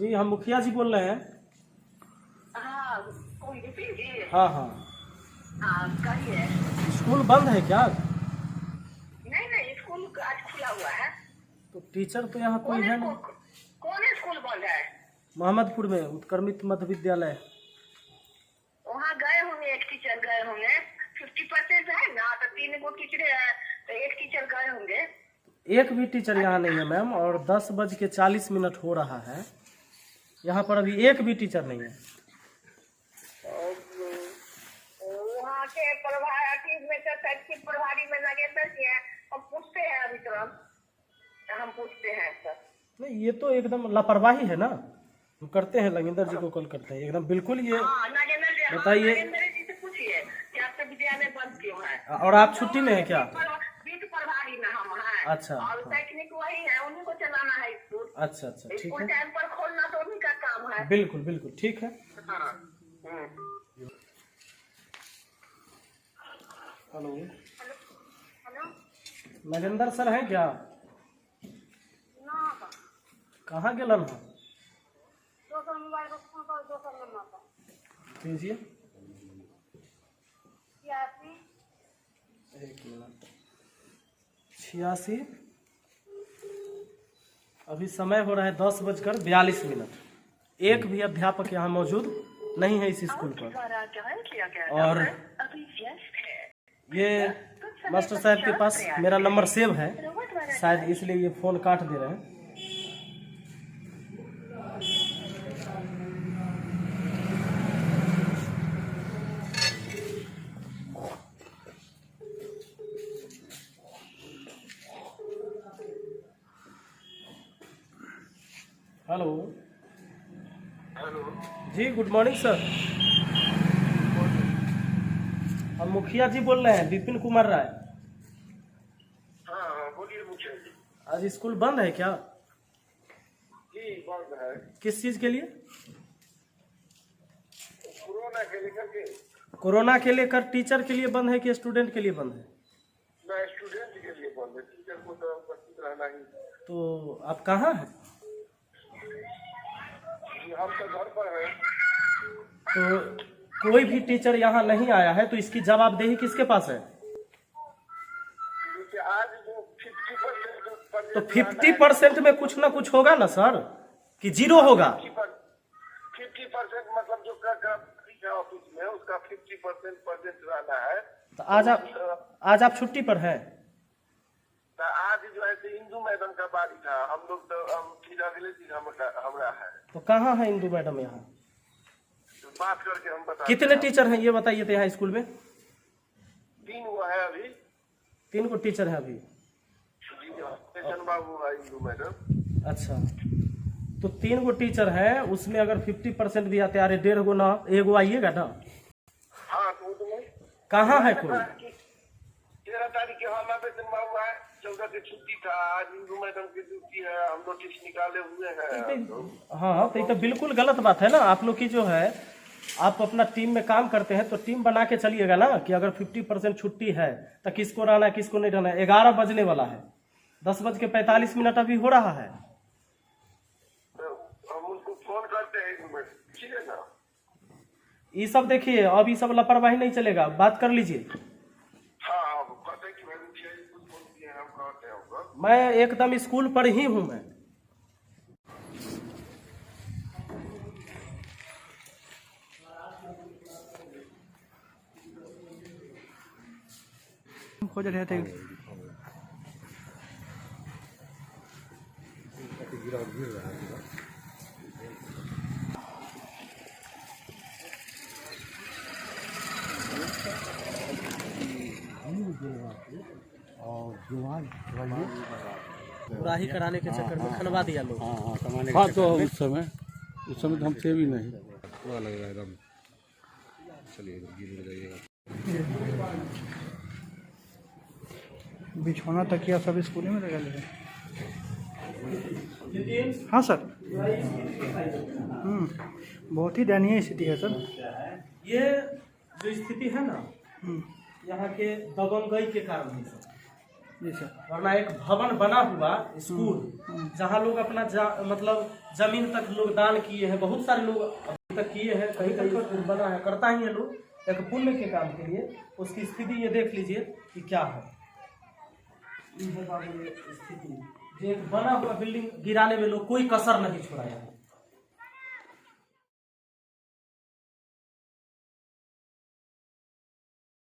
जी हम मुखिया जी बोल रहे हैं। हाँ, कौन विपिन जी? हाँ हाँ। हाँ, कहिए। स्कूल बंद है क्या? नहीं नहीं, स्कूल आज खुला हुआ है। तो टीचर तो यहाँ कोई है नहीं। कौन स्कूल बंद है? मोहम्मदपुर में उत्क्रमित मध्य विद्यालय। वहाँ गए होंगे, एक टीचर गए होंगे। 50% है ना, तो 3 गो टीचर है, तो एक टीचर गए होंगे। एक भी टीचर यहाँ नहीं है मैम, और 10:40 हो रहा है। यहाँ पर अभी एक भी टीचर नहीं है। वहाँ के प्रभारी में तो शैक्षिक प्रभारी में नगेंद्र जी है, और पूछते हैं अभी तुरंत, हम पूछते हैं सर। नहीं, ये तो एकदम लापरवाही है ना। हम करते हैं, नगेंद्र जी को कॉल करते हैं एकदम बिल्कुल। ये नगेंद्र जी, बताइए। नगेंद्र जी से पूछिए कि आपका विद्यालय बंद क्यों है। और आप छुट्टी में है क्या? वित्त प्रभारी ना हम हैं। अच्छा, और शैक्षणिक वही है, उन्हीं को चलाना है स्कूल। अच्छा अच्छा, ठीक स्कूल है। टाइम पर खोलना तो उन्हीं का काम है। बिल्कुल बिल्कुल ठीक है। हाँ। हेलो, हेलो, नगेंद्र सर हैं क्या? ना कहाँ गेलन है? दोसर मोबाइल पर फोन कर, दोसर नंबर पर दीजिए। 86 एक मिनट। 86। अभी समय हो रहा है 10:42। एक भी अध्यापक यहाँ मौजूद नहीं है इस स्कूल पर। और ये मास्टर साहब के पास मेरा नंबर सेव है, शायद इसलिए ये फ़ोन काट दे रहे हैं। हेलो। हेलो जी गुड मॉर्निंग सर। हम मुखिया जी बोल रहे हैं, विपिन कुमार राय। हाँ हाँ, बोलिए मुखिया जी। आज स्कूल बंद है क्या? जी बंद है। किस चीज़ के लिए? कोरोना के लेकर के। कोरोना के लेकर टीचर के लिए बंद है कि स्टूडेंट के लिए बंद है? ना, स्टूडेंट के लिए बंद है, टीचर को तो उपस्थित रहना ही। तो आप कहाँ हैं? हम तो घर पर हैं। तो कोई भी टीचर यहाँ नहीं आया है, तो इसकी जवाबदेही किसके पास है? जैसे आज जो 50% तो 50% में कुछ ना कुछ होगा ना सर, कि जीरो होगा? 50% मतलब जो का ऑफिस में उसका 50% रहना है। तो आज आप छुट्टी पर हैं? तो आज जो है इंदू मैडम का बारी था, हम लोग तो हम फिर अगले दिन हमारा है। तो कहाँ है इंदू मैडम यहाँ? तो बात करके हम बता। कितने टीचर हैं ये बताइए तो यहाँ स्कूल में? 3 वो है अभी। 3 गो टीचर हैं अभी। जी, बाबू है इंदू मैडम। अच्छा, तो 3 गो टीचर हैं, उसमें अगर 50% भी आते, अरे 1.5 गो ना, एगो आइएगा ना। हाँ, तो कहाँ है कोई? 13 तारीख के हमारा वेतन बाबू है, 14 की छुट्टी था, आज इंदू मैडम की ड्यूटी है, हम नोटिस निकाले हुए हैं। हाँ, तो ये तो बिल्कुल गलत बात है ना। आप लोग की जो है, आप अपना टीम में काम करते हैं तो टीम बना के चलिएगा ना, कि अगर 50% छुट्टी है तो किसको रहना है किसको नहीं रहना है। 11 बजने वाला है, 10:45 अभी हो रहा है। तो हम उनको फोन करते हैं, ठीक है ना। ये सब देखिए, अब ये सब लापरवाही नहीं चलेगा, बात कर लीजिए। हाँ, कहते हैं कि भाई मुखिया जी कुछ फोन किए, हम कहते हैं होगा। मैं एकदम स्कूल पर ही हूँ मैं। खोज रहे थे। उड़ाही कराने के चक्कर में खनवा दिया लोग। हाँ, तो उस समय तो हम थे भी नहीं। बुरा लग रहा है एकदम। चलिए गिर जाइएगा। बिछौना तकिया सब स्कूल में लगा ले। हाँ सर। बहुत ही दयनीय स्थिति है सर। ये जो स्थिति है ना, यहाँ के दबंगई के कारण है सर। जी सर। वरना एक भवन बना हुआ स्कूल जहाँ लोग अपना मतलब जमीन तक लोग दान किए हैं, बहुत सारे लोग अभी तक किए हैं, कहीं कहीं स्कूल बना है, करता ही है लोग एक पुण्य के काम के लिए। उसकी स्थिति ये देख लीजिए कि क्या है। ये है बाबू ये स्थिति, जो एक बना हुआ बिल्डिंग गिराने में लोग कोई कसर नहीं छोड़ा है।